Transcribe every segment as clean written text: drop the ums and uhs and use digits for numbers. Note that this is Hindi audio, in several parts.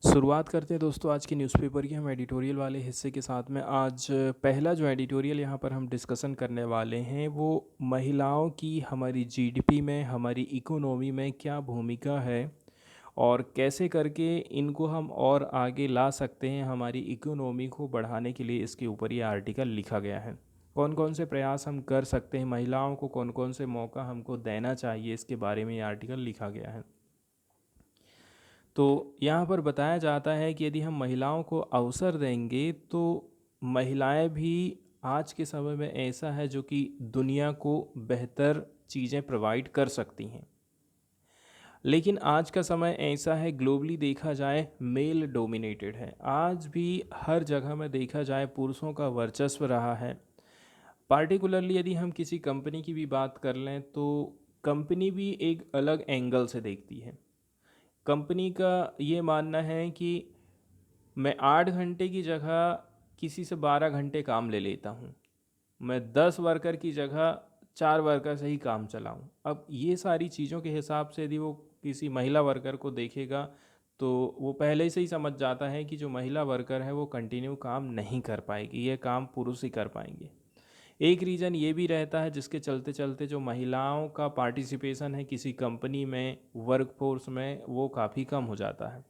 शुरुआत करते हैं दोस्तों आज के न्यूज़पेपर की हम एडिटोरियल वाले हिस्से के साथ में। आज पहला जो एडिटोरियल यहाँ पर हम डिस्कशन करने वाले हैं वो महिलाओं की हमारी जीडीपी में, हमारी इकोनॉमी में क्या भूमिका है और कैसे करके इनको हम और आगे ला सकते हैं। हमारी इकोनॉमी को बढ़ाने के लिए इसके ऊपर ये आर्टिकल लिखा गया है। कौन कौन से प्रयास हम कर सकते हैं, महिलाओं को कौन कौन से मौका हमको देना चाहिए, इसके बारे में ये आर्टिकल लिखा गया है। तो यहाँ पर बताया जाता है कि यदि हम महिलाओं को अवसर देंगे तो महिलाएं भी आज के समय में ऐसा है जो कि दुनिया को बेहतर चीज़ें प्रोवाइड कर सकती हैं। लेकिन आज का समय ऐसा है, ग्लोबली देखा जाए मेल डोमिनेटेड है। आज भी हर जगह में देखा जाए पुरुषों का वर्चस्व रहा है। पार्टिकुलरली यदि हम किसी कंपनी की भी बात कर लें तो कंपनी भी एक अलग एंगल से देखती है। कंपनी का ये मानना है कि मैं 8 घंटे की जगह किसी से 12 घंटे काम ले लेता हूँ, मैं 10 वर्कर की जगह 4 वर्कर से ही काम चलाऊँ। अब ये सारी चीज़ों के हिसाब से यदि वो किसी महिला वर्कर को देखेगा तो वो पहले से ही समझ जाता है कि जो महिला वर्कर है वो कंटिन्यू काम नहीं कर पाएगी, ये काम पुरुष ही कर पाएंगे। एक रीज़न ये भी रहता है जिसके चलते चलते जो महिलाओं का पार्टिसिपेशन है किसी कंपनी में, वर्कफोर्स में, वो काफ़ी कम हो जाता है।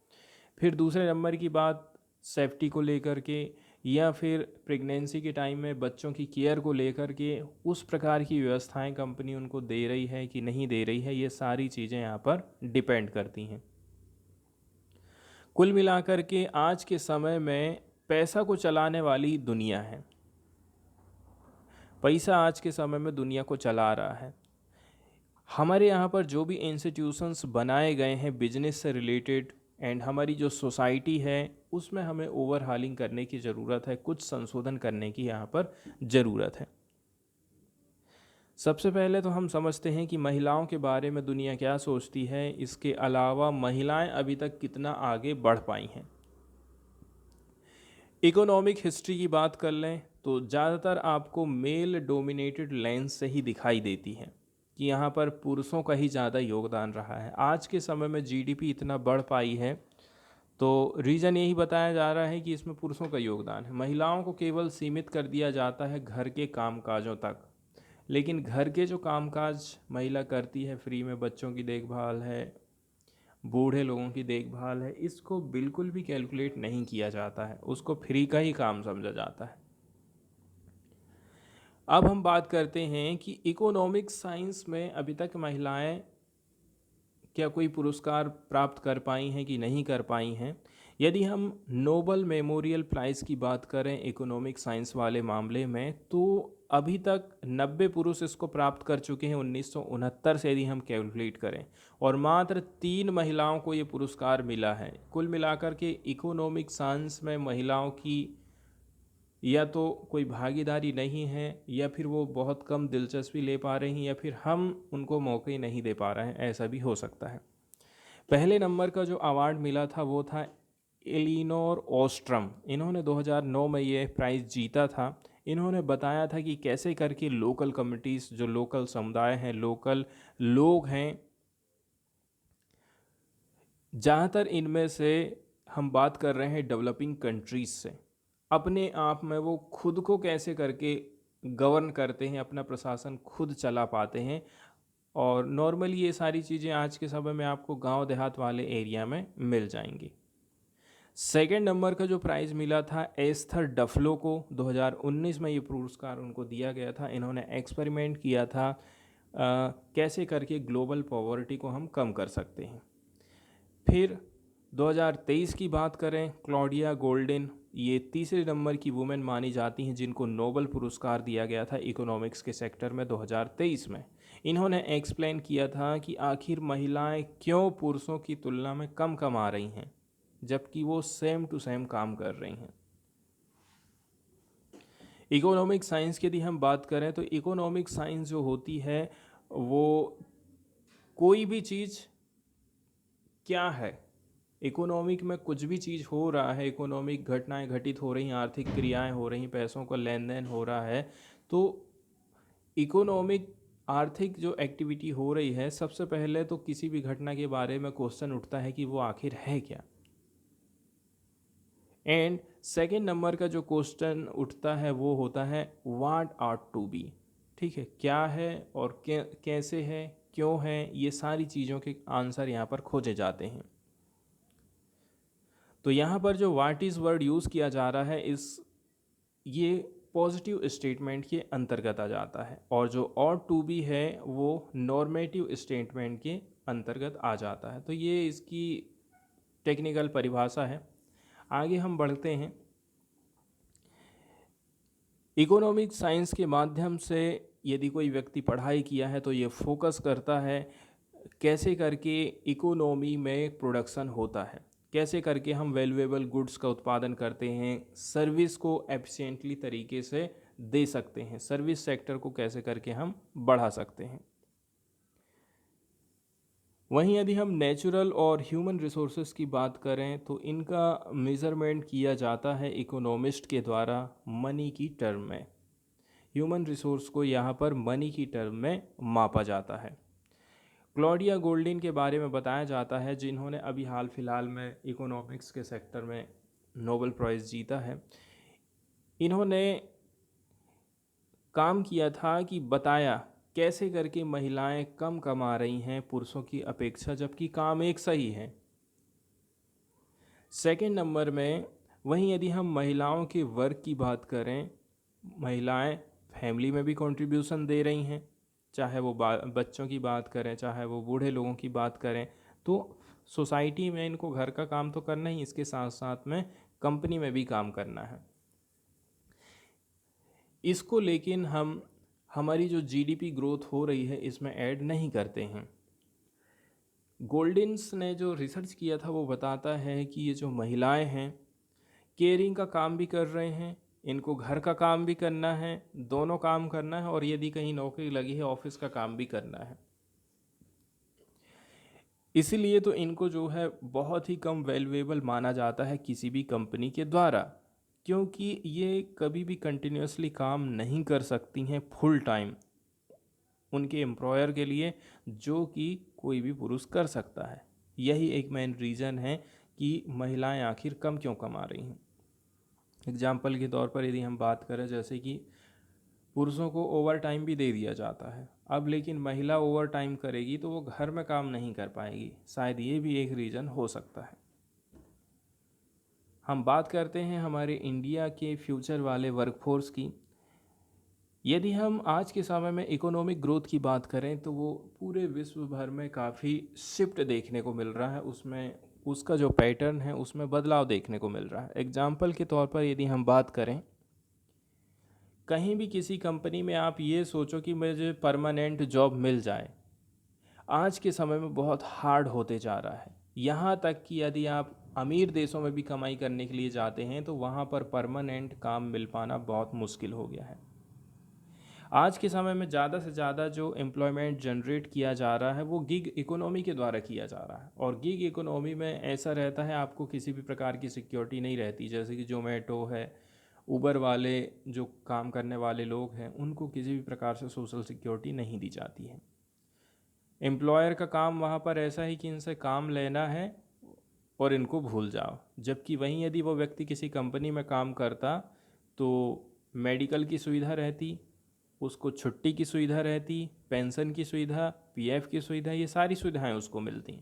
फिर दूसरे नंबर की बात सेफ्टी को लेकर के या फिर प्रेगनेंसी के टाइम में बच्चों की केयर को लेकर के उस प्रकार की व्यवस्थाएं कंपनी उनको दे रही है कि नहीं दे रही है, ये सारी चीज़ें यहाँ पर डिपेंड करती हैं। कुल मिलाकर के आज के समय में पैसा को चलाने वाली दुनिया है। पैसा आज के समय में दुनिया को चला रहा है। हमारे यहाँ पर जो भी इंस्टीट्यूशंस बनाए गए हैं बिजनेस से रिलेटेड एंड हमारी जो सोसाइटी है उसमें हमें ओवरहालिंग करने की ज़रूरत है, कुछ संशोधन करने की यहाँ पर ज़रूरत है। सबसे पहले तो हम समझते हैं कि महिलाओं के बारे में दुनिया क्या सोचती है, इसके अलावा महिलाएं अभी तक कितना आगे बढ़ पाई हैं। इकोनॉमिक हिस्ट्री की बात कर लें तो ज़्यादातर आपको मेल डोमिनेटेड लेंस से ही दिखाई देती है कि यहाँ पर पुरुषों का ही ज़्यादा योगदान रहा है। आज के समय में जीडीपी इतना बढ़ पाई है तो रीज़न यही बताया जा रहा है कि इसमें पुरुषों का योगदान है। महिलाओं को केवल सीमित कर दिया जाता है घर के कामकाजों तक, लेकिन घर के जो कामकाज महिला करती है, फ्री में बच्चों की देखभाल है, बूढ़े लोगों की देखभाल है, इसको बिल्कुल भी कैलकुलेट नहीं किया जाता है, उसको फ्री का ही काम समझा जाता है। अब हम बात करते हैं कि इकोनॉमिक साइंस में अभी तक महिलाएं क्या कोई पुरस्कार प्राप्त कर पाई हैं कि नहीं कर पाई हैं। यदि हम नोबल मेमोरियल प्राइज़ की बात करें इकोनॉमिक साइंस वाले मामले में तो अभी तक 90 पुरुष इसको प्राप्त कर चुके हैं 1969 से यदि हम कैलकुलेट करें, और मात्र 3 महिलाओं को ये पुरस्कार मिला है। कुल मिलाकर के इकोनॉमिक साइंस में महिलाओं की या तो कोई भागीदारी नहीं है या फिर वो बहुत कम दिलचस्पी ले पा रही हैं या फिर हम उनको मौके नहीं दे पा रहे हैं, ऐसा भी हो सकता है। पहले नंबर का जो अवार्ड मिला था वो था एलिनोर ओस्ट्रम। इन्होंने 2009 में ये प्राइज़ जीता था। इन्होंने बताया था कि कैसे करके लोकल कम्युनिटीज़, जो लोकल समुदाय हैं, लोकल लोग हैं, ज़्यादातर इनमें से हम बात कर रहे हैं डेवलपिंग कंट्रीज़ से, अपने आप में वो खुद को कैसे करके गवर्न करते हैं, अपना प्रशासन खुद चला पाते हैं। और नॉर्मली ये सारी चीज़ें आज के समय में आपको गांव देहात वाले एरिया में मिल जाएंगी। सेकेंड नंबर का जो प्राइज़ मिला था एस्थर डफलो को, 2019 में ये पुरस्कार उनको दिया गया था। इन्होंने एक्सपेरिमेंट किया था कैसे करके ग्लोबल पॉवर्टी को हम कम कर सकते हैं। फिर 2023 की बात करें, क्लॉडिया गोल्डन, ये तीसरे नंबर की वुमेन मानी जाती हैं जिनको नोबल पुरस्कार दिया गया था इकोनॉमिक्स के सेक्टर में 2023 में। इन्होंने एक्सप्लेन किया था कि आखिर महिलाएं क्यों पुरुषों की तुलना में कम कमा रही हैं जबकि वो सेम टू सेम काम कर रही हैं। इकोनॉमिक साइंस की यदि हम बात करें तो इकोनॉमिक साइंस जो होती है वो कोई भी चीज़ क्या है, इकोनॉमिक में कुछ भी चीज़ हो रहा है, इकोनॉमिक घटनाएं घटित हो रही हैं, आर्थिक क्रियाएं हो रही हैं, पैसों का लेन देन हो रहा है, तो इकोनॉमिक आर्थिक जो एक्टिविटी हो रही है, सबसे पहले तो किसी भी घटना के बारे में क्वेश्चन उठता है कि वो आखिर है क्या। एंड सेकेंड नंबर का जो क्वेश्चन उठता है वो होता है व्हाट आर टू बी। ठीक है, क्या है और कैसे है, क्यों है, ये सारी चीज़ों के आंसर यहाँ पर खोजे जाते हैं। तो यहाँ पर जो व्हाट इज़ वर्ड यूज़ किया जा रहा है ये पॉजिटिव स्टेटमेंट के अंतर्गत आ जाता है, और जो और टू बी है वो नॉर्मेटिव स्टेटमेंट के अंतर्गत आ जाता है। तो ये इसकी टेक्निकल परिभाषा है। आगे हम बढ़ते हैं। इकोनॉमिक साइंस के माध्यम से यदि कोई व्यक्ति पढ़ाई किया है तो ये फोकस करता है कैसे करके इकोनॉमी में प्रोडक्शन होता है, कैसे करके हम वैल्यूएबल गुड्स का उत्पादन करते हैं, सर्विस को एफिशिएंटली तरीके से दे सकते हैं, सर्विस सेक्टर को कैसे करके हम बढ़ा सकते हैं। वहीं यदि हम नेचुरल और ह्यूमन रिसोर्सेज की बात करें तो इनका मेज़रमेंट किया जाता है इकोनॉमिस्ट के द्वारा मनी की टर्म में। ह्यूमन रिसोर्स को यहाँ पर मनी की टर्म में मापा जाता है। क्लॉडिया गोल्डिन के बारे में बताया जाता है, जिन्होंने अभी हाल फिलहाल में इकोनॉमिक्स के सेक्टर में नोबेल प्राइज़ जीता है। इन्होंने काम किया था कि बताया कैसे करके महिलाएं कम कमा रही हैं पुरुषों की अपेक्षा, जबकि काम एक सही है। सेकंड नंबर में वहीं यदि हम महिलाओं के वर्क की बात करें, महिलाएं फैमिली में भी कंट्रीब्यूशन दे रही हैं, चाहे वो बच्चों की बात करें, चाहे वो बूढ़े लोगों की बात करें, तो सोसाइटी में इनको घर का काम तो करना ही, इसके साथ साथ में कंपनी में भी काम करना है। इसको लेकिन हम हमारी जो जीडीपी ग्रोथ हो रही है इसमें ऐड नहीं करते हैं। गोल्डिन्स ने जो रिसर्च किया था वो बताता है कि ये जो महिलाएं हैं केयरिंग का काम भी कर रहे हैं, इनको घर का काम भी करना है, दोनों काम करना है, और यदि कहीं नौकरी लगी है ऑफिस का काम भी करना है। इसीलिए तो इनको जो है बहुत ही कम वैल्यूएबल माना जाता है किसी भी कंपनी के द्वारा, क्योंकि ये कभी भी कंटिन्यूसली काम नहीं कर सकती हैं फुल टाइम उनके एम्प्लॉयर के लिए, जो कि कोई भी पुरुष कर सकता है। यही एक मेन रीज़न है कि महिलाएं आखिर कम क्यों कमा रही हैं। एग्जाम्पल के तौर पर यदि हम बात करें, जैसे कि पुरुषों को ओवर टाइम भी दे दिया जाता है अब, लेकिन महिला ओवर टाइम करेगी तो वो घर में काम नहीं कर पाएगी, शायद ये भी एक रीज़न हो सकता है। हम बात करते हैं हमारे इंडिया के फ्यूचर वाले वर्कफोर्स की। यदि हम आज के समय में इकोनॉमिक ग्रोथ की बात करें तो वो पूरे विश्व भर में काफ़ी शिफ्ट देखने को मिल रहा है, उसमें उसका जो पैटर्न है उसमें बदलाव देखने को मिल रहा है। एग्जाम्पल के तौर पर यदि हम बात करें, कहीं भी किसी कंपनी में आप ये सोचो कि मुझे परमानेंट जॉब मिल जाए, आज के समय में बहुत हार्ड होते जा रहा है। यहाँ तक कि यदि आप अमीर देशों में भी कमाई करने के लिए जाते हैं तो वहाँ पर परमानेंट काम मिल पाना बहुत मुश्किल हो गया है। आज के समय में ज़्यादा से ज़्यादा जो एम्प्लॉयमेंट जनरेट किया जा रहा है वो गिग इकोनॉमी के द्वारा किया जा रहा है, और गिग इकोनॉमी में ऐसा रहता है आपको किसी भी प्रकार की सिक्योरिटी नहीं रहती। जैसे कि जोमेटो है, उबर वाले जो काम करने वाले लोग हैं उनको किसी भी प्रकार से सोशल सिक्योरिटी नहीं दी जाती है। एम्प्लॉयर का काम वहाँ पर ऐसा है कि इनसे काम लेना है और इनको भूल जाओ, जबकि वहीं यदि वो व्यक्ति किसी कंपनी में काम करता तो मेडिकल की सुविधा रहती, उसको छुट्टी की सुविधा रहती, पेंशन की सुविधा, पीएफ की सुविधा, ये सारी सुविधाएं उसको मिलती।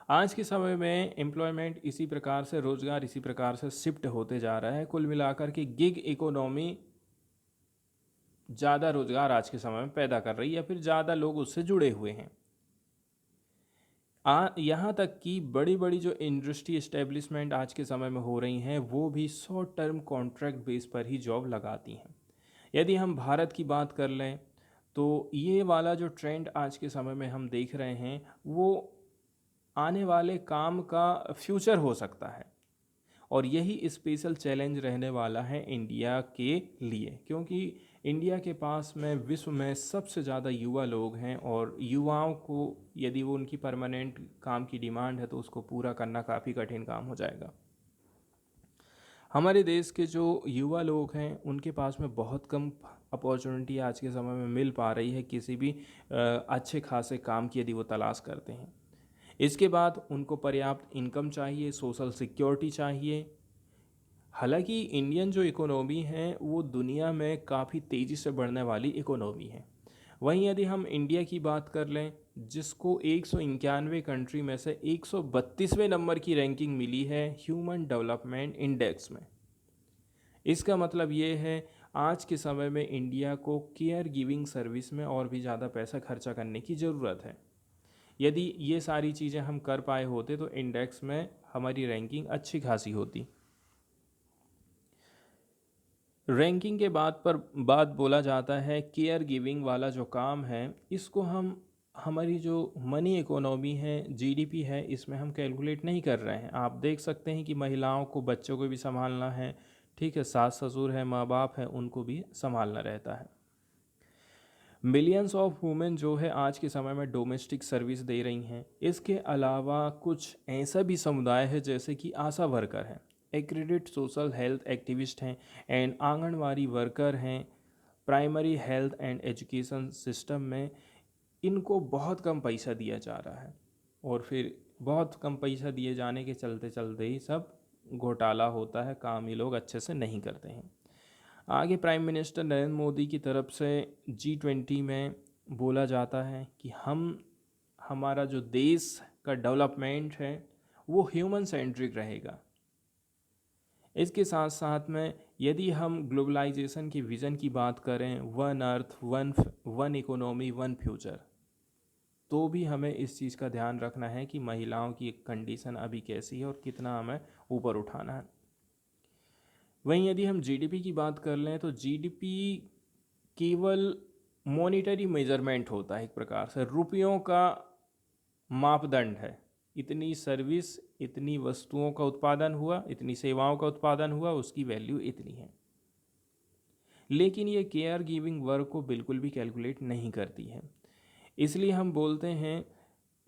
आज के समय में एम्प्लॉयमेंट इसी प्रकार से, रोज़गार इसी प्रकार से शिफ्ट होते जा रहा है। कुल मिलाकर के गिग इकोनॉमी ज़्यादा रोज़गार आज के समय में पैदा कर रही है, या फिर ज़्यादा लोग उससे जुड़े हुए हैं। यहाँ तक कि बड़ी बड़ी जो इंडस्ट्री इस्टेब्लिशमेंट आज के समय में हो रही हैं वो भी शॉर्ट टर्म कॉन्ट्रैक्ट बेस पर ही जॉब लगाती हैं। यदि हम भारत की बात कर लें तो ये वाला जो ट्रेंड आज के समय में हम देख रहे हैं वो आने वाले काम का फ्यूचर हो सकता है, और यही स्पेशल चैलेंज रहने वाला है इंडिया के लिए, क्योंकि इंडिया के पास में विश्व में सबसे ज़्यादा युवा लोग हैं, और युवाओं को यदि वो उनकी परमानेंट काम की डिमांड है तो उसको पूरा करना काफ़ी कठिन काम हो जाएगा। हमारे देश के जो युवा लोग हैं उनके पास में बहुत कम अपॉर्चुनिटी आज के समय में मिल पा रही है किसी भी अच्छे खासे काम की यदि वो तलाश करते हैं। इसके बाद उनको पर्याप्त इनकम चाहिए, सोशल सिक्योरिटी चाहिए। हालांकि इंडियन जो इकोनॉमी है वो दुनिया में काफ़ी तेज़ी से बढ़ने वाली इकोनॉमी है। वहीं यदि हम इंडिया की बात कर लें, जिसको 191 कंट्री में से 132वें नंबर की रैंकिंग मिली है ह्यूमन डेवलपमेंट इंडेक्स में। इसका मतलब ये है आज के समय में इंडिया को केयर गिविंग सर्विस में और भी ज़्यादा पैसा खर्चा करने की ज़रूरत है। यदि ये सारी चीज़ें हम कर पाए होते तो इंडेक्स में हमारी रैंकिंग अच्छी खासी होती। रैंकिंग के बाद बोला जाता है केयर गिविंग वाला जो काम है इसको हम हमारी जो मनी इकोनॉमी है, जीडीपी है, इसमें हम कैलकुलेट नहीं कर रहे हैं। आप देख सकते हैं कि महिलाओं को, बच्चों को भी संभालना है, ठीक है, सास ससुर है, माँ बाप है, उनको भी संभालना रहता है। मिलियंस ऑफ वुमेन जो है आज के समय में डोमेस्टिक सर्विस दे रही हैं। इसके अलावा कुछ ऐसा भी समुदाय है जैसे कि आशा वर्कर हैं, एक्रेडिट सोशल हेल्थ एक्टिविस्ट हैं एंड आंगनवाड़ी वर्कर हैं। Primary health and education system में इनको बहुत कम पैसा दिया जा रहा है और फिर बहुत कम पैसा दिए जाने के चलते चलते ही सब घोटाला होता है, काम ये लोग अच्छे से नहीं करते हैं। आगे प्राइम मिनिस्टर नरेंद्र मोदी की तरफ से G20 में बोला जाता है कि हमारा जो देश का डेवलपमेंट है वो ह्यूमन सेंट्रिक रहेगा। इसके साथ साथ में यदि हम ग्लोबलाइजेशन की विज़न की बात करें, one earth one economy one future, तो भी हमें इस चीज़ का ध्यान रखना है कि महिलाओं की कंडीशन अभी कैसी है और कितना हमें ऊपर उठाना है। वहीं यदि हम जीडीपी की बात कर लें तो जीडीपी केवल मॉनिटरी मेजरमेंट होता है, एक प्रकार से रुपयों का मापदंड है। इतनी सर्विस, इतनी वस्तुओं का उत्पादन हुआ, इतनी सेवाओं का उत्पादन हुआ, उसकी वैल्यू इतनी है। लेकिन ये केयर गिविंग वर्क को बिल्कुल भी कैलकुलेट नहीं करती है। इसलिए हम बोलते हैं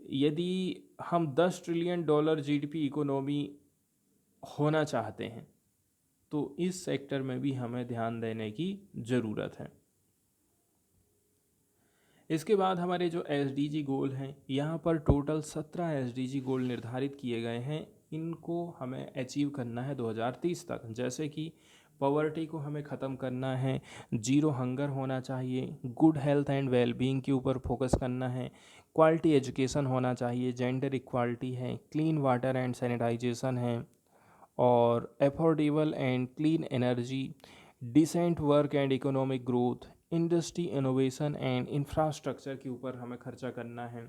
यदि हम $10 ट्रिलियन जीडीपी इकोनॉमी होना चाहते हैं तो इस सेक्टर में भी हमें ध्यान देने की ज़रूरत है। इसके बाद हमारे जो एसडीजी गोल हैं, यहाँ पर टोटल 17 एसडीजी गोल निर्धारित किए गए हैं। इनको हमें अचीव करना है 2030 तक। जैसे कि पॉवर्टी को हमें ख़त्म करना है, जीरो हंगर होना चाहिए, गुड हेल्थ एंड वेलबींग के ऊपर फोकस करना है, क्वालिटी एजुकेशन होना चाहिए, जेंडर इक्वालिटी है, क्लीन वाटर एंड सैनिटाइजेशन है, और affordable and clean energy, decent work and economic growth, industry innovation and infrastructure के ऊपर हमें खर्चा करना है।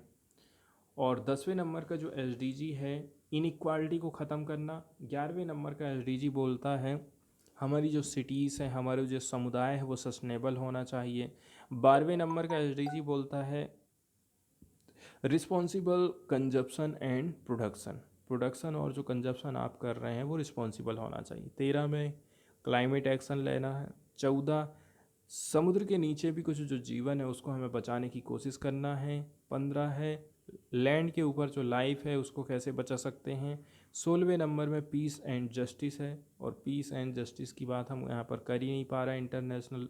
और 10वें नंबर का जो एसडीजी है इनइक्वालिटी को ख़त्म करना। 11वें नंबर का एसडीजी बोलता है हमारी जो सिटीज़ हैं, हमारे जो समुदाय है वो सस्टेनेबल होना चाहिए। 12वें नंबर का एसडीजी बोलता है रिस्पॉन्सिबल कंजप्शन एंड प्रोडक्शन और जो कंजप्शन आप कर रहे हैं वो रिस्पॉन्सिबल होना चाहिए। 13 में क्लाइमेट एक्शन लेना है। 14 समुद्र के नीचे भी कुछ जो जीवन है उसको हमें बचाने की कोशिश करना है। 15 है लैंड के ऊपर जो लाइफ है उसको कैसे बचा सकते हैं। 16वें नंबर में पीस एंड जस्टिस है, और पीस एंड जस्टिस की बात हम यहाँ पर कर ही नहीं पा रहे हैं इंटरनेशनल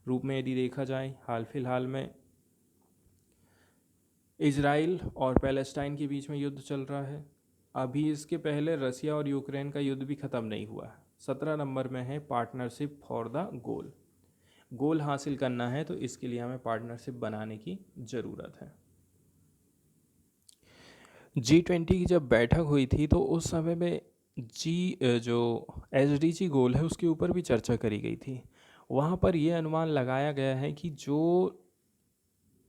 रूप में। यदि देखा जाए हाल फिलहाल में इजराइल और पैलेस्टाइन के बीच में युद्ध चल रहा है। अभी इसके पहले रसिया और यूक्रेन का युद्ध भी ख़त्म नहीं हुआ है। 17 नंबर में है पार्टनरशिप फॉर द गोल हासिल करना है तो इसके लिए हमें पार्टनरशिप बनाने की ज़रूरत है। G20 की जब बैठक हुई थी तो उस समय में जो SDG गोल है उसके ऊपर भी चर्चा करी गई थी। वहाँ पर यह अनुमान लगाया गया है कि जो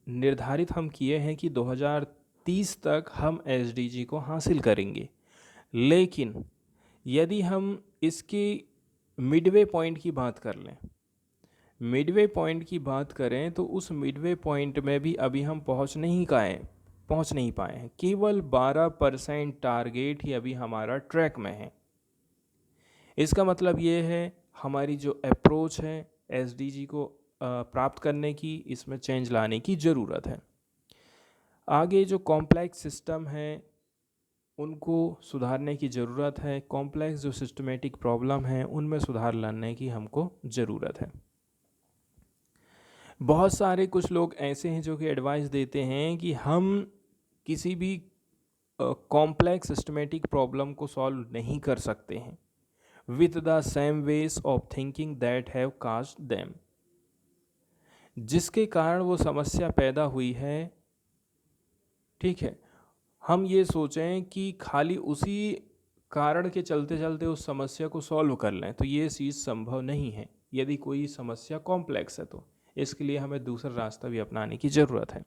निर्धारित हम किए हैं कि 2030 तक हम SDG को हासिल करेंगे, लेकिन यदि हम इसकी मिडवे पॉइंट की बात कर लें, मिडवे पॉइंट की बात करें तो उस मिडवे पॉइंट में भी अभी हम पहुंच नहीं पाए हैं। केवल 12% टारगेट ही अभी हमारा ट्रैक में है। इसका मतलब ये है हमारी जो अप्रोच है एसडीजी को प्राप्त करने की, इसमें चेंज लाने की ज़रूरत है। आगे जो कॉम्प्लेक्स सिस्टम है उनको सुधारने की ज़रूरत है। कॉम्प्लेक्स जो सिस्टमेटिक प्रॉब्लम है उनमें सुधार लाने की हमको ज़रूरत है। बहुत सारे कुछ लोग ऐसे हैं जो कि एडवाइस देते हैं कि हम किसी भी कॉम्प्लेक्स सिस्टमेटिक प्रॉब्लम को सॉल्व नहीं कर सकते हैं with the same ways of thinking that have cast them, जिसके कारण वो समस्या पैदा हुई है। ठीक है, हम ये सोचें कि खाली उसी कारण के चलते चलते उस समस्या को सॉल्व कर लें, तो ये चीज़ संभव नहीं है। यदि कोई समस्या कॉम्प्लेक्स है तो इसके लिए हमें दूसरा रास्ता भी अपनाने की ज़रूरत है।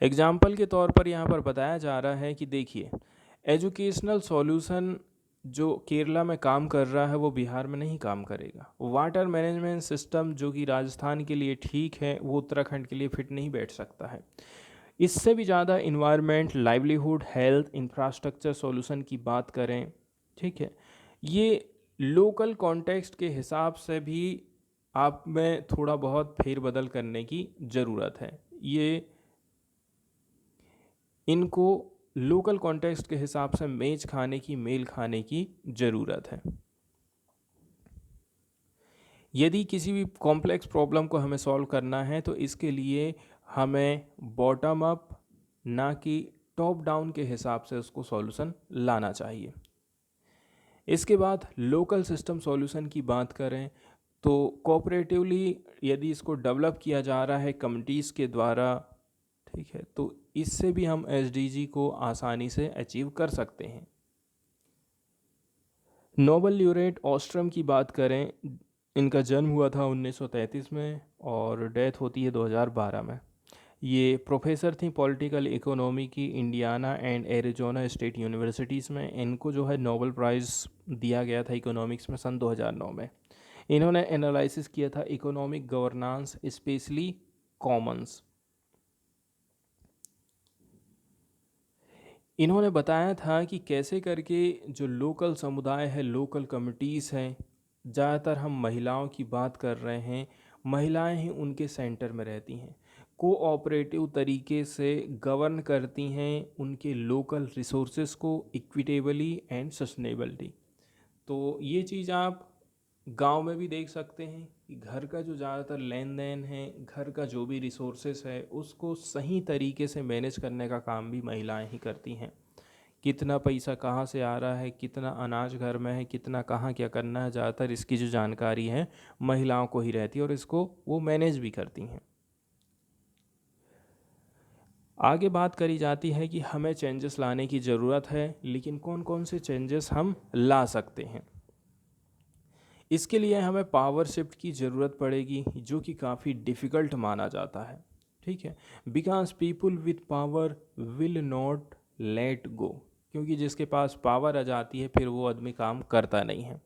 एग्जाम्पल के तौर पर यहाँ पर बताया जा रहा है कि देखिए, एजुकेशनल सॉल्यूशन जो केरला में काम कर रहा है वो बिहार में नहीं काम करेगा। वाटर मैनेजमेंट सिस्टम जो कि राजस्थान के लिए ठीक है वो उत्तराखंड के लिए फिट नहीं बैठ सकता है। इससे भी ज़्यादा environment, livelihood, health, infrastructure solution की बात करें, ठीक है, ये लोकल कॉन्टेक्स्ट के हिसाब से भी आप में थोड़ा बहुत फेरबदल करने की ज़रूरत है। ये इनको लोकल कॉन्टेक्स्ट के हिसाब से मेल खाने की ज़रूरत है। यदि किसी भी कॉम्प्लेक्स प्रॉब्लम को हमें सॉल्व करना है तो इसके लिए हमें बॉटम अप ना कि टॉप डाउन के हिसाब से उसको सॉल्यूशन लाना चाहिए। इसके बाद लोकल सिस्टम सॉल्यूशन की बात करें तो कोऑपरेटिवली यदि इसको डेवलप किया जा रहा है कम्युनिटीज़ के द्वारा, ठीक है, तो इससे भी हम एसडीजी को आसानी से अचीव कर सकते हैं। नोबेल ल्यूरेट ऑस्ट्रम की बात करें, इनका जन्म हुआ था 1933 में और डेथ होती है 2012 में। ये प्रोफेसर थी पॉलिटिकल इकोनॉमी की Indiana and Arizona state universities में। इनको जो है नोबेल प्राइज़ दिया गया था इकोनॉमिक्स में सन 2009 में। इन्होंने एनालिसिस किया था इकोनॉमिक गवर्नेंस स्पेशली कॉमन्स। इन्होंने बताया था कि कैसे करके जो लोकल समुदाय है, लोकल कम्युनिटीज़ हैं, ज़्यादातर हम महिलाओं की बात कर रहे हैं, महिलाएं ही उनके सेंटर में रहती हैं, कोऑपरेटिव तरीके से गवर्न करती हैं उनके लोकल रिसोर्सेज को इक्विटेबली एंड सस्टेनेबली। तो ये चीज़ आप गांव में भी देख सकते हैं कि घर का जो ज़्यादातर लेन देन है, घर का जो भी रिसोर्सेस है उसको सही तरीके से मैनेज करने का काम भी महिलाएं ही करती हैं। कितना पैसा कहाँ से आ रहा है, कितना अनाज घर में है, कितना कहाँ क्या करना है, ज़्यादातर इसकी जो जानकारी है महिलाओं को ही रहती है और इसको वो मैनेज भी करती हैं। आगे बात करी जाती है कि हमें चेंजेस लाने की ज़रूरत है, लेकिन कौन कौन से चेंजेस हम ला सकते हैं। इसके लिए हमें पावर शिफ्ट की ज़रूरत पड़ेगी जो कि काफ़ी डिफ़िकल्ट माना जाता है। ठीक है, because people with power will not let go, क्योंकि जिसके पास पावर आ जाती है फिर वो आदमी काम करता नहीं है।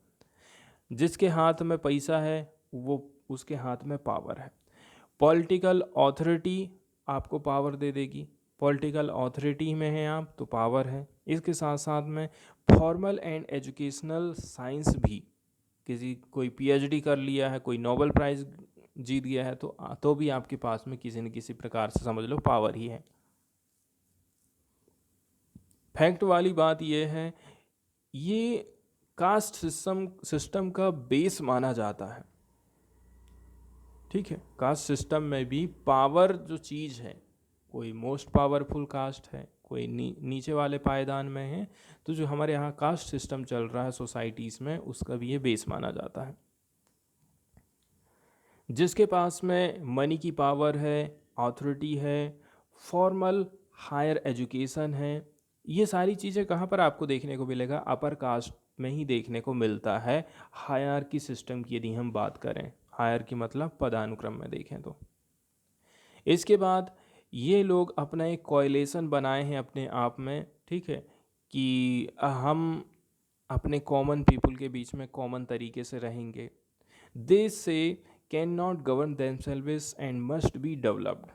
जिसके हाथ में पैसा है वो उसके हाथ में पावर है। पॉलिटिकल अथॉरिटी आपको पावर दे देगी, पॉलिटिकल अथॉरिटी में हैं आप तो पावर है। इसके साथ साथ में फॉर्मल एंड एजुकेशनल साइंस भी, किसी कोई पीएचडी कर लिया है, कोई नोबेल प्राइज़ जीत गया है तो भी आपके पास में किसी न किसी प्रकार से समझ लो पावर ही है। फैक्ट वाली बात यह है, ये कास्ट सिस्टम का बेस माना जाता है। ठीक है, कास्ट सिस्टम में भी पावर जो चीज़ है, कोई मोस्ट पावरफुल कास्ट है, कोई नीचे वाले पायदान में है, तो जो हमारे यहाँ कास्ट सिस्टम चल रहा है सोसाइटीज़ में उसका भी ये बेस माना जाता है। जिसके पास में मनी की पावर है, अथॉरिटी है, फॉर्मल हायर एजुकेशन है, ये सारी चीज़ें कहाँ पर आपको देखने को मिलेगा? अपर कास्ट में ही देखने को मिलता है। हायरार्की सिस्टम की यदि हम बात करें, हायरार्की मतलब पदानुक्रम में देखें तो। इसके बाद ये लोग अपना एक कोएलिशन बनाए हैं अपने आप में, ठीक है, कि हम अपने कॉमन पीपल के बीच में कॉमन तरीके से रहेंगे। दे से can not govern themselves and must be developed.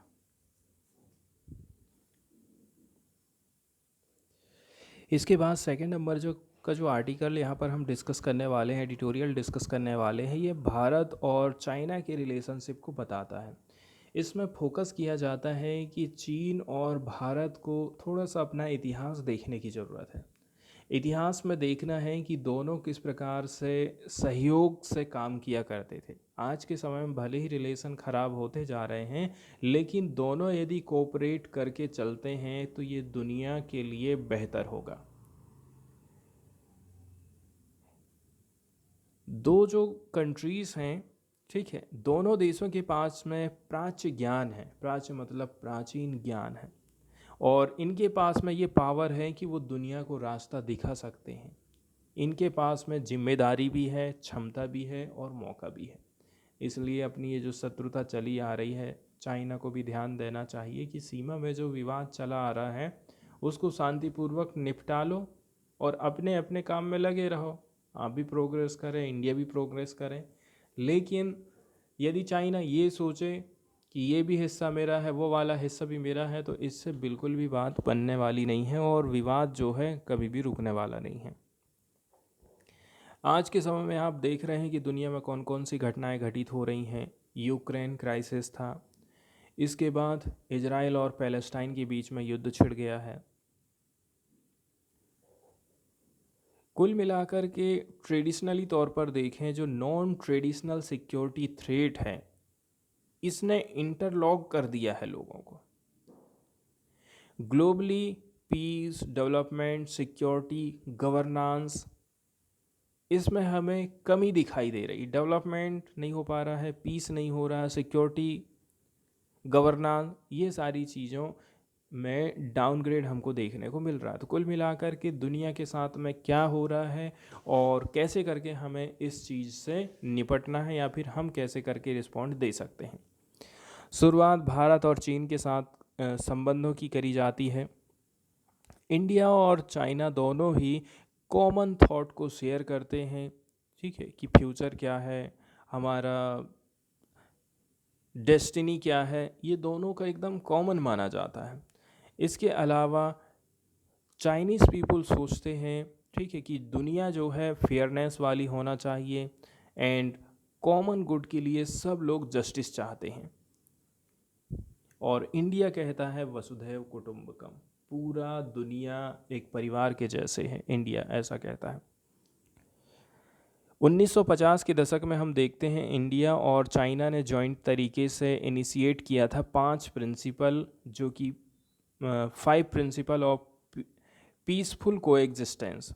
इसके बाद सेकंड नंबर जो आर्टिकल यहाँ पर हम डिस्कस करने वाले हैं, एडिटोरियल डिस्कस करने वाले हैं, ये भारत और चाइना के रिलेशनशिप को बताता है। इसमें फोकस किया जाता है कि चीन और भारत को थोड़ा सा अपना इतिहास देखने की ज़रूरत है। इतिहास में देखना है कि दोनों किस प्रकार से सहयोग से काम किया करते थे। आज के समय में भले ही रिलेशन ख़राब होते जा रहे हैं, लेकिन दोनों यदि कोऑपरेट करके चलते हैं तो ये दुनिया के लिए बेहतर होगा। दो जो कंट्रीज़ हैं, ठीक है, दोनों देशों के पास में प्राच्य ज्ञान है। प्राच्य मतलब प्राचीन ज्ञान है, और इनके पास में ये पावर है कि वो दुनिया को रास्ता दिखा सकते हैं। इनके पास में जिम्मेदारी भी है, क्षमता भी है और मौका भी है। इसलिए अपनी ये जो शत्रुता चली आ रही है, चाइना को भी ध्यान देना चाहिए कि सीमा में जो विवाद चला आ रहा है उसको शांतिपूर्वक निपटा लो और अपने अपने काम में लगे रहो। आप भी प्रोग्रेस करें, इंडिया भी प्रोग्रेस करें। लेकिन यदि चाइना ये सोचे कि ये भी हिस्सा मेरा है, वो वाला हिस्सा भी मेरा है, तो इससे बिल्कुल भी बात बनने वाली नहीं है और विवाद जो है कभी भी रुकने वाला नहीं है। आज के समय में आप देख रहे हैं कि दुनिया में कौन कौन सी घटनाएं घटित हो रही हैं। यूक्रेन क्राइसिस था, इसके बाद इजराइल और पैलेस्टाइन के बीच में युद्ध छिड़ गया है। कुल मिलाकर के ट्रेडिशनली तौर पर देखें, जो नॉन ट्रेडिशनल सिक्योरिटी थ्रेट है, इसने इंटरलॉक कर दिया है लोगों को। Globally peace, development, security, governance, इसमें हमें कमी दिखाई दे रही। डेवलपमेंट नहीं हो पा रहा है, पीस नहीं हो रहा है, सिक्योरिटी, गवर्नेंस, ये सारी चीज़ों में डाउनग्रेड हमको देखने को मिल रहा है। तो कुल मिलाकर के दुनिया के साथ में क्या हो रहा है और कैसे करके हमें इस चीज़ से निपटना है, या फिर हम कैसे करके रिस्पॉन्ड दे सकते हैं। शुरुआत भारत और चीन के साथ संबंधों की करी जाती है। इंडिया और चाइना दोनों ही कॉमन थॉट को शेयर करते हैं, ठीक है, कि फ्यूचर क्या है, हमारा डेस्टिनी क्या है, ये दोनों का एकदम कॉमन माना जाता है। इसके अलावा चाइनीज़ पीपल सोचते हैं, ठीक है, कि दुनिया जो है फेयरनेस वाली होना चाहिए एंड कॉमन गुड के लिए सब लोग जस्टिस चाहते हैं। और इंडिया कहता है वसुधैव कुटुंबकम, पूरा दुनिया एक परिवार के जैसे है, इंडिया ऐसा कहता है। 1950 के दशक में हम देखते हैं इंडिया और चाइना ने जॉइंट तरीके से इनिशिएट किया था 5 प्रिंसिपल, जो कि 5 प्रिंसिपल ऑफ पीसफुल कोएग्जिस्टेंस।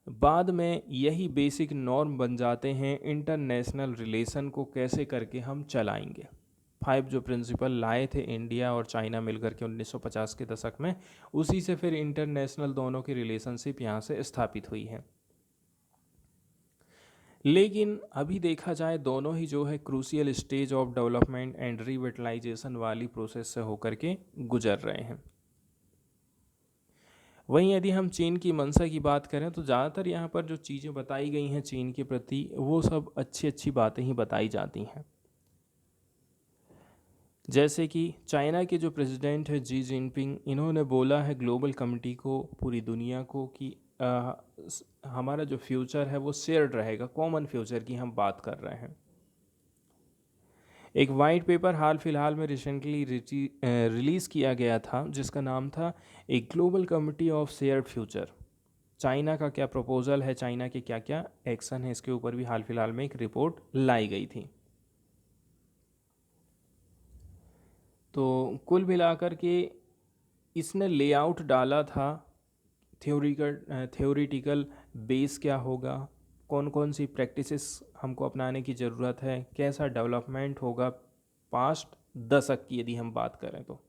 बाद में यही बेसिक नॉर्म बन जाते हैं इंटरनेशनल रिलेशन को कैसे करके हम चलाएंगे। 5 जो प्रिंसिपल लाए थे इंडिया और चाइना मिलकर के 1950 के दशक में, उसी से फिर इंटरनेशनल दोनों की रिलेशनशिप यहाँ से स्थापित हुई है। लेकिन अभी देखा जाए दोनों ही जो है crucial stage of development and revitalisation वाली प्रोसेस से होकर के गुजर रहे हैं। वहीं यदि हम चीन की मंशा की बात करें तो ज़्यादातर यहाँ पर जो चीज़ें बताई गई हैं चीन के प्रति, वो सब अच्छी अच्छी बातें ही बताई जाती हैं। जैसे कि चाइना के जो प्रेसिडेंट है जी जिनपिंग, इन्होंने बोला है ग्लोबल कमिटी को, पूरी दुनिया को, कि हमारा जो फ्यूचर है वो शेयर्ड रहेगा, कॉमन फ्यूचर की हम बात कर रहे हैं। एक वाइट पेपर हाल फिलहाल में रिसेंटली रिलीज़ किया गया था जिसका नाम था a global committee of shared future. China का क्या प्रपोजल है, चाइना के क्या क्या एक्शन है, इसके ऊपर भी हाल फिलहाल में एक रिपोर्ट लाई गई थी। तो कुल मिलाकर के इसने लेआउट डाला था, थ्योरिटिकल बेस क्या होगा, कौन कौन सी प्रैक्टिसेस हमको अपनाने की ज़रूरत है, कैसा डेवलपमेंट होगा पास्ट दशक की यदि हम बात करें तो।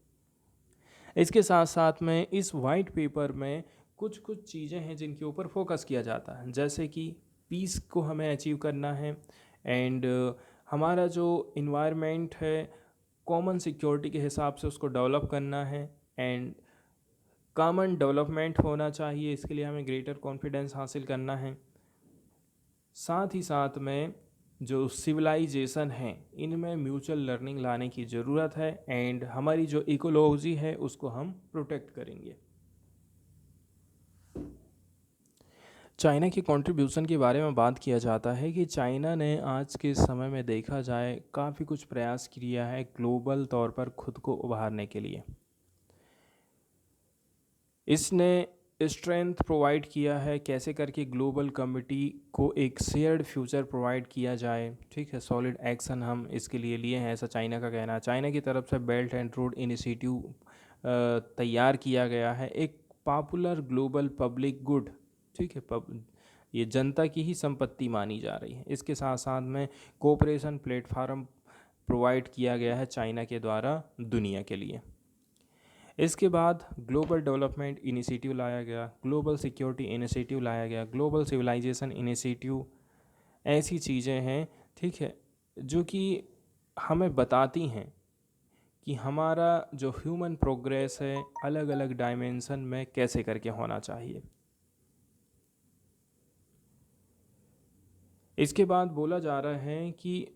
इसके साथ साथ में इस वाइट पेपर में कुछ कुछ चीज़ें हैं जिनके ऊपर फोकस किया जाता है, जैसे कि पीस को हमें अचीव करना है एंड हमारा जो इन्वायरमेंट है कॉमन सिक्योरिटी के हिसाब से उसको डेवलप करना है एंड कॉमन डेवलपमेंट होना चाहिए। इसके लिए हमें ग्रेटर कॉन्फिडेंस हासिल करना है। साथ ही साथ में जो सिविलाइजेशन है इनमें म्यूचुअल लर्निंग लाने की ज़रूरत है एंड हमारी जो इकोलॉजी है उसको हम प्रोटेक्ट करेंगे। चाइना की कंट्रीब्यूशन के बारे में बात किया जाता है कि चाइना ने आज के समय में देखा जाए काफ़ी कुछ प्रयास किया है ग्लोबल तौर पर खुद को उभारने के लिए। इसने स्ट्रेंथ प्रोवाइड किया है, कैसे करके ग्लोबल कमिटी को एक शेयर्ड फ्यूचर प्रोवाइड किया जाए। ठीक है, सॉलिड एक्शन हम इसके लिए लिए हैं, ऐसा चाइना का कहना है। चाइना की तरफ से बेल्ट एंड रोड इनिशिएटिव तैयार किया गया है, एक पॉपुलर ग्लोबल पब्लिक गुड। ठीक है, ये जनता की ही संपत्ति मानी जा रही है। इसके साथ साथ में कोऑपरेशन प्लेटफार्म प्रोवाइड किया गया है चाइना के द्वारा दुनिया के लिए। इसके बाद ग्लोबल डेवलपमेंट इनिशिएटिव लाया गया, ग्लोबल सिक्योरिटी इनिशिएटिव लाया गया, ग्लोबल सिविलाइजेशन इनिशिएटिव। ऐसी चीज़ें हैं, ठीक है, जो कि हमें बताती हैं कि हमारा जो ह्यूमन प्रोग्रेस है अलग अलग डायमेंशन में कैसे करके होना चाहिए। इसके बाद बोला जा रहा है कि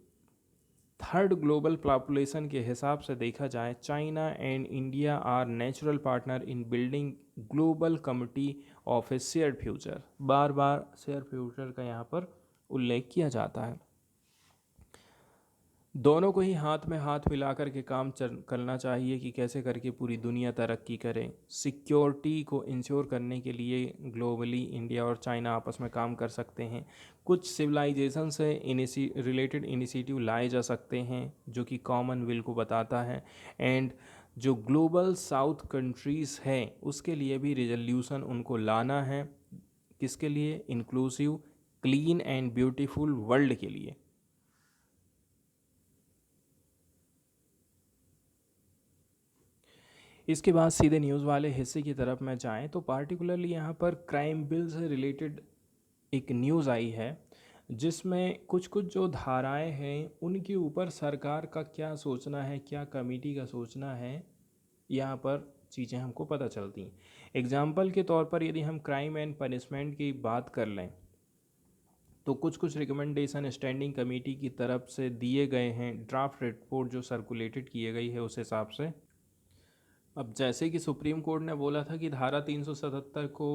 थर्ड ग्लोबल पॉपुलेशन के हिसाब से देखा जाए, China and India are natural partner in building global committee of a shared future. बार बार शेयर फ्यूचर का यहाँ पर उल्लेख किया जाता है। दोनों को ही हाथ में हाथ मिलाकर के काम करना चाहिए कि कैसे करके पूरी दुनिया तरक्की करे। सिक्योरिटी को इंश्योर करने के लिए ग्लोबली इंडिया और चाइना आपस में काम कर सकते हैं। कुछ सिविलाइजेशन से रिलेटेड इनिशिएटिव लाए जा सकते हैं जो कि कॉमन विल को बताता है। एंड जो ग्लोबल साउथ कंट्रीज़ हैं उसके लिए भी रिजोल्यूशन उनको लाना है। किसके लिए? Inclusive, clean and beautiful world के लिए। इसके बाद सीधे न्यूज़ वाले हिस्से की तरफ में जाएं तो पार्टिकुलरली यहाँ पर क्राइम बिल से रिलेटेड एक न्यूज़ आई है जिसमें कुछ कुछ जो धाराएं हैं उनके ऊपर सरकार का क्या सोचना है, क्या कमेटी का सोचना है, यहाँ पर चीज़ें हमको पता चलती हैं। एग्जाम्पल के तौर पर यदि हम क्राइम एंड पनिशमेंट की बात कर लें तो कुछ कुछ रिकमेंडेशन स्टैंडिंग कमेटी की तरफ से दिए गए हैं, ड्राफ्ट रिपोर्ट जो सर्कुलेटेड किए गई है उस हिसाब से। अब जैसे कि सुप्रीम कोर्ट ने बोला था कि धारा 377 को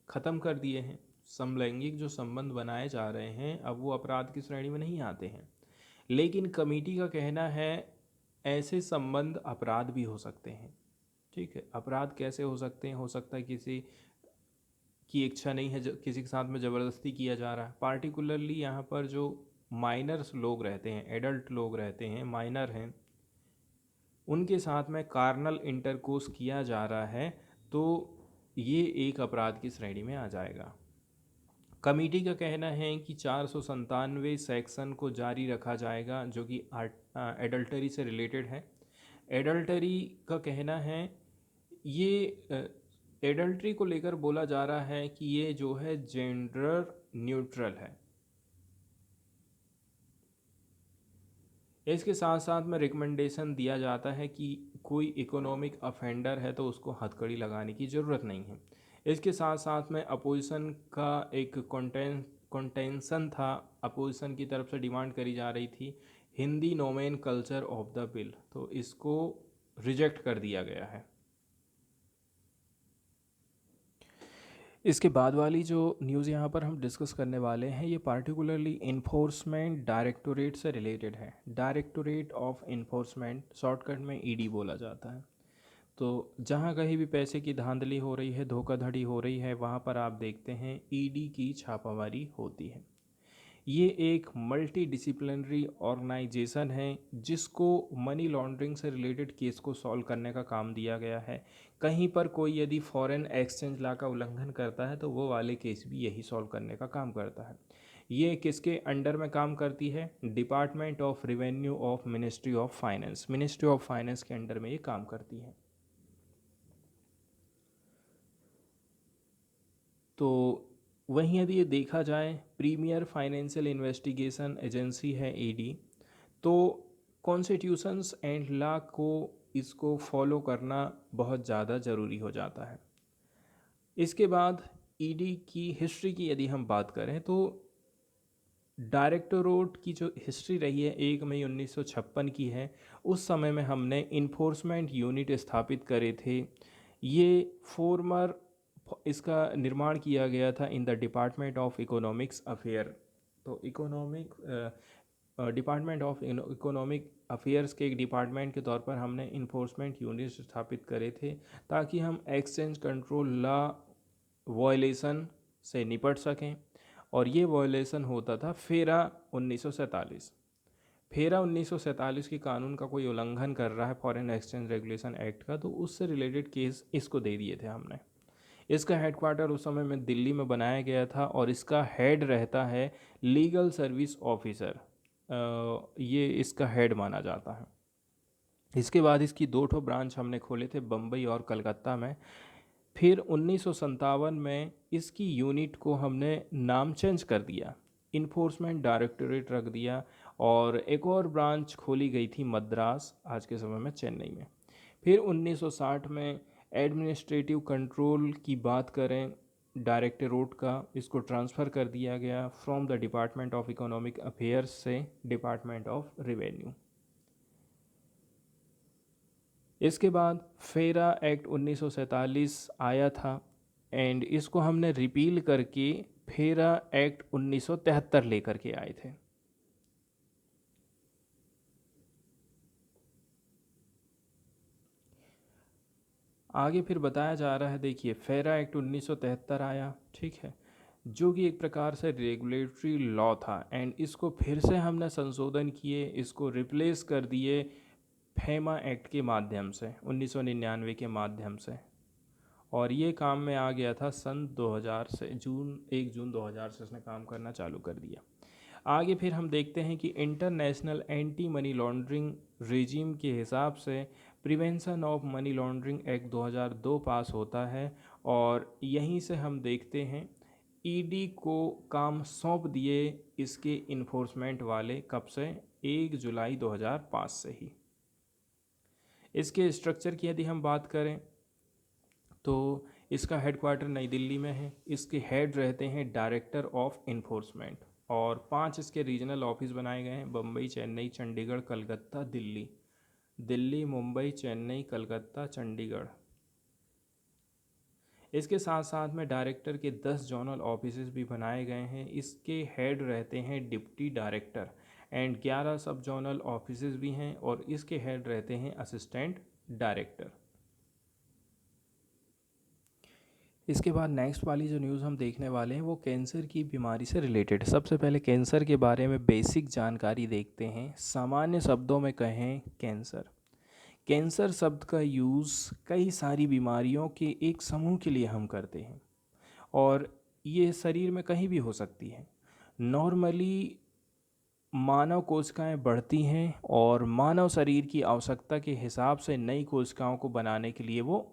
ख़त्म कर दिए हैं, समलैंगिक जो संबंध बनाए जा रहे हैं अब वो अपराध की श्रेणी में नहीं आते हैं, लेकिन कमेटी का कहना है ऐसे संबंध अपराध भी हो सकते हैं। ठीक है, अपराध कैसे हो सकते हैं? हो सकता है किसी की इच्छा नहीं है, किसी के साथ में ज़बरदस्ती किया जा रहा है। पार्टिकुलरली यहाँ पर जो माइनर्स लोग रहते हैं, एडल्ट लोग रहते हैं, माइनर हैं, उनके साथ में कार्नल इंटरकोर्स किया जा रहा है तो ये एक अपराध की श्रेणी में आ जाएगा। कमेटी का कहना है कि 497 सेक्शन को जारी रखा जाएगा जो कि एडल्टरी से रिलेटेड है। एडल्टरी का कहना है ये एडल्ट्री को लेकर बोला जा रहा है कि ये जो है जेंडर न्यूट्रल है। इसके साथ साथ में रिकमेंडेशन दिया जाता है कि कोई इकोनॉमिक अफेंडर है तो उसको हथकड़ी लगाने की ज़रूरत नहीं है। इसके साथ साथ में अपोजिशन का एक कंटेंशन था, अपोजिशन की तरफ से डिमांड करी जा रही थी Hindi नोमेन culture of the bill, तो इसको रिजेक्ट कर दिया गया है। इसके बाद वाली जो न्यूज़ यहाँ पर हम डिस्कस करने वाले हैं ये पार्टिकुलरली इन्फोर्समेंट डायरेक्टोरेट से रिलेटेड है। डायरेक्टोरेट ऑफ इन्फोर्समेंट, शॉर्टकट में ईडी बोला जाता है। तो जहाँ कहीं भी पैसे की धांधली हो रही है, धोखाधड़ी हो रही है, वहाँ पर आप देखते हैं ईडी की छापामारी होती है। ये एक मल्टी डिसिप्लिनरी ऑर्गेनाइजेशन है जिसको मनी लॉन्ड्रिंग से रिलेटेड केस को सॉल्व करने का काम दिया गया है। कहीं पर कोई यदि फॉरेन एक्सचेंज लॉ का उल्लंघन करता है तो वो वाले केस भी यही सॉल्व करने का काम करता है। ये किसके अंडर में काम करती है? Department of revenue of ministry of finance. Ministry of finance के अंडर में ये काम करती है। तो वहीं यदि ये देखा जाए प्रीमियर फाइनेंशियल इन्वेस्टिगेशन एजेंसी है ईडी, तो कॉन्स्टिट्यूशंस एंड लॉ को इसको फॉलो करना बहुत ज़्यादा ज़रूरी हो जाता है। इसके बाद ईडी की हिस्ट्री की यदि हम बात करें तो डायरेक्टोरेट की जो हिस्ट्री रही है 1 मई 1956 की है। उस समय में हमने इन्फोर्समेंट यूनिट स्थापित करे थे। ये फॉर्मर इसका निर्माण किया गया था in the department of economics affair. तो डिपार्टमेंट ऑफ इकोनॉमिक अफेयर्स के एक डिपार्टमेंट के तौर पर हमने इन्फोर्समेंट यूनिट स्थापित करे थे ताकि हम एक्सचेंज कंट्रोल लॉ वॉयलेशन से निपट सकें। और ये वॉयलेशन होता था फेरा 1947। फेरा 1947 के कानून का कोई उल्लंघन कर रहा है फॉरेन एक्सचेंज रेगुलेशन एक्ट का, तो उससे रिलेटेड केस इसको दे दिए थे हमने। इसका हेडक्वार्टर उस समय में दिल्ली में बनाया गया था और इसका हेड रहता है लीगल सर्विस ऑफिसर। ये इसका हेड माना जाता है। इसके बाद इसकी दो ठो ब्रांच हमने खोले थे बम्बई और कलकत्ता में। फिर 1957 में इसकी यूनिट को हमने नाम चेंज कर दिया, इन्फोर्समेंट डायरेक्टोरेट रख दिया। और एक और ब्रांच खोली गई थी मद्रास, आज के समय में चेन्नई में। फिर 1960 में एडमिनिस्ट्रेटिव कंट्रोल की बात करें डायरेक्टोरेट का, इसको ट्रांसफ़र कर दिया गया from the department of economic affairs से डिपार्टमेंट ऑफ रेवेन्यू। इसके बाद फेरा एक्ट 1947 आया था एंड इसको हमने रिपील करके फेरा एक्ट 1973 लेकर के आए थे। आगे फिर बताया जा रहा है, देखिए फेरा एक्ट 1973 आया, ठीक है, जो कि एक प्रकार से रेगुलेटरी लॉ था एंड इसको फिर से हमने संशोधन किए, इसको रिप्लेस कर दिए फेमा एक्ट के माध्यम से 1999 के माध्यम से। और ये काम में आ गया था सन 2000 से, 1 जून 2000 से इसने काम करना चालू कर दिया। आगे फिर हम देखते हैं कि international anti money laundering regime के हिसाब से prevention of money laundering act 2002 पास होता है। और यहीं से हम देखते हैं ईडी को काम सौंप दिए इसके इन्फोर्समेंट वाले, कब से, 1 जुलाई 2005 से ही। इसके स्ट्रक्चर की यदि हम बात करें तो इसका हेडक्वार्टर नई दिल्ली में है। इसके हेड रहते हैं डायरेक्टर ऑफ इन्फोर्समेंट और 5 इसके रीजनल ऑफिस बनाए गए हैं, बम्बई, चेन्नई, चंडीगढ़, कलकत्ता, दिल्ली। दिल्ली, मुंबई, चेन्नई, कलकत्ता, चंडीगढ़। इसके साथ साथ में डायरेक्टर के 10 जोनल ऑफिसेज भी बनाए गए हैं। इसके हेड रहते हैं डिप्टी डायरेक्टर एंड 11 सब जोनल ऑफिसेज भी हैं और इसके हेड रहते हैं असिस्टेंट डायरेक्टर। इसके बाद नेक्स्ट वाली जो न्यूज़ हम देखने वाले हैं वो कैंसर की बीमारी से रिलेटेड। सबसे पहले कैंसर के बारे में बेसिक जानकारी देखते हैं। सामान्य शब्दों में कहें कैंसर, कैंसर शब्द का यूज़ कई सारी बीमारियों के एक समूह के लिए हम करते हैं और ये शरीर में कहीं भी हो सकती है। नॉर्मली मानव कोशिकाएं बढ़ती हैं और मानव शरीर की आवश्यकता के हिसाब से नई कोशिकाओं को बनाने के लिए वो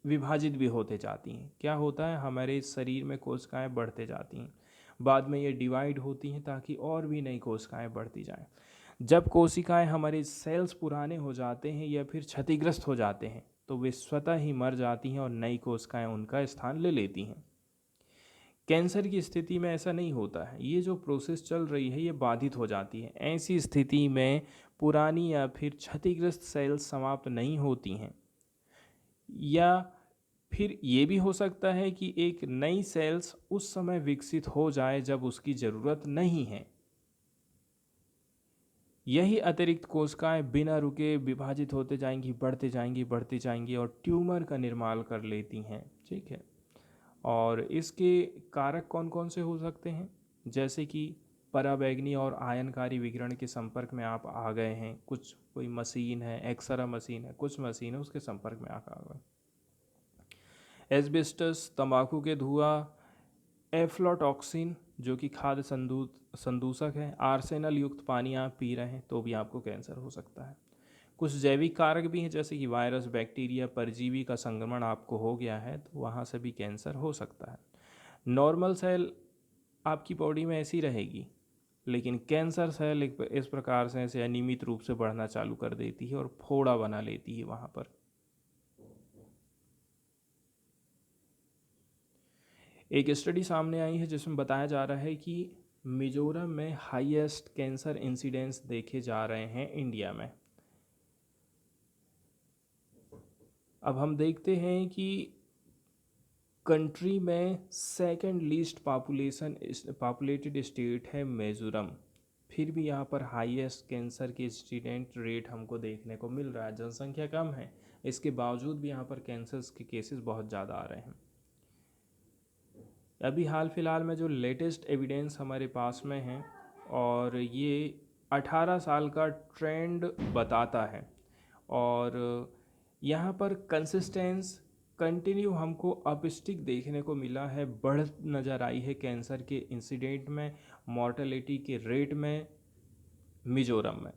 विभाजित भी होते जाती हैं। क्या होता है, हमारे शरीर में कोशिकाएं बढ़ते जाती हैं, बाद में ये डिवाइड होती हैं ताकि और भी नई कोशिकाएं बढ़ती जाएं। जब कोशिकाएं, हमारे सेल्स पुराने हो जाते हैं या फिर क्षतिग्रस्त हो जाते हैं तो वे स्वतः ही मर जाती हैं और नई कोशिकाएं उनका स्थान ले लेती हैं। कैंसर की स्थिति में ऐसा नहीं होता है, ये जो प्रोसेस चल रही है ये बाधित हो जाती है। ऐसी स्थिति में पुरानी या फिर क्षतिग्रस्त सेल्स समाप्त नहीं होती हैं, या फिर ये भी हो सकता है कि एक नई सेल्स उस समय विकसित हो जाए जब उसकी ज़रूरत नहीं है। यही अतिरिक्त कोशिकाएं बिना रुके विभाजित होते जाएंगी, बढ़ते जाएंगी, बढ़ती जाएंगी और ट्यूमर का निर्माण कर लेती हैं, ठीक है। और इसके कारक कौन कौन से हो सकते हैं, जैसे कि पराबैंगनी और आयनकारी विकिरण के संपर्क में आप आ गए हैं, कुछ कोई मशीन है, एक्सरा मशीन है, कुछ मशीन है उसके संपर्क में आ गए, एस्बेस्टस, तंबाकू के धुआं, एफ्लोटॉक्सिन जो कि खाद्य संदूषक है, आर्सेनल युक्त पानी आप पी रहे हैं तो भी आपको कैंसर हो सकता है। कुछ जैविक कारक भी हैं जैसे कि वायरस, बैक्टीरिया, परजीवी का संक्रमण आपको हो गया है तो वहाँ से भी कैंसर हो सकता है। नॉर्मल सेल आपकी बॉडी में ऐसी रहेगी, लेकिन कैंसर सेल इस प्रकार से ऐसे अनियमित रूप से बढ़ना चालू कर देती है और फोड़ा बना लेती है वहाँ पर। एक स्टडी सामने आई है जिसमें बताया जा रहा है कि मिजोरम में हाईएस्ट कैंसर इंसिडेंस देखे जा रहे हैं इंडिया में। अब हम देखते हैं कि कंट्री में सेकंड लीस्ट पॉपुलेटेड स्टेट है मिजोरम, फिर भी यहाँ पर हाईएस्ट कैंसर के इंसिडेंट रेट हमको देखने को मिल रहा है। जनसंख्या कम है, इसके बावजूद भी यहाँ पर कैंसर के केसेस बहुत ज़्यादा आ रहे हैं। अभी हाल फिलहाल में जो लेटेस्ट एविडेंस हमारे पास में है, और ये 18 साल का ट्रेंड बताता है। और यहाँ पर कंसिस्टेंस कंटिन्यू हमको अपस्टिक देखने को मिला है, बढ़ नज़र आई है कैंसर के इंसिडेंट में, मॉर्टेलिटी के रेट में मिजोरम में।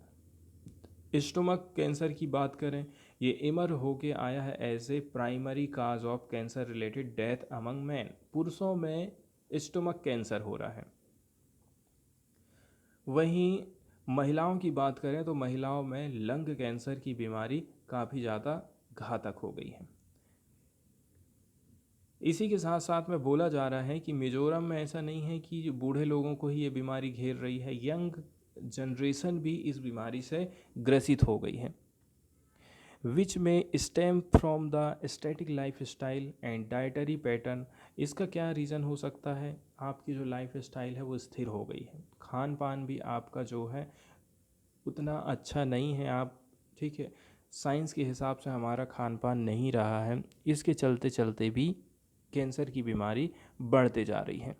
स्टोमक कैंसर की बात करें, ये इमर होके आया है as a primary cause of cancer related death among men. पुरुषों में स्टोमक कैंसर हो रहा है। वहीं महिलाओं की बात करें तो महिलाओं में लंग कैंसर की बीमारी काफ़ी ज़्यादा घातक हो गई है। इसी के साथ साथ में बोला जा रहा है कि मिजोरम में ऐसा नहीं है कि जो बूढ़े लोगों को ही ये बीमारी घेर रही है, यंग जनरेशन भी इस बीमारी से ग्रसित हो गई है, विच में stem from the static life style and dietary pattern. इसका क्या रीज़न हो सकता है? आपकी जो लाइफ स्टाइल है वो स्थिर हो गई है, खान पान भी आपका जो है उतना अच्छा नहीं है, आप ठीक है, साइंस के हिसाब से हमारा खान पान नहीं रहा है, इसके चलते चलते भी कैंसर की बीमारी बढ़ते जा रही है।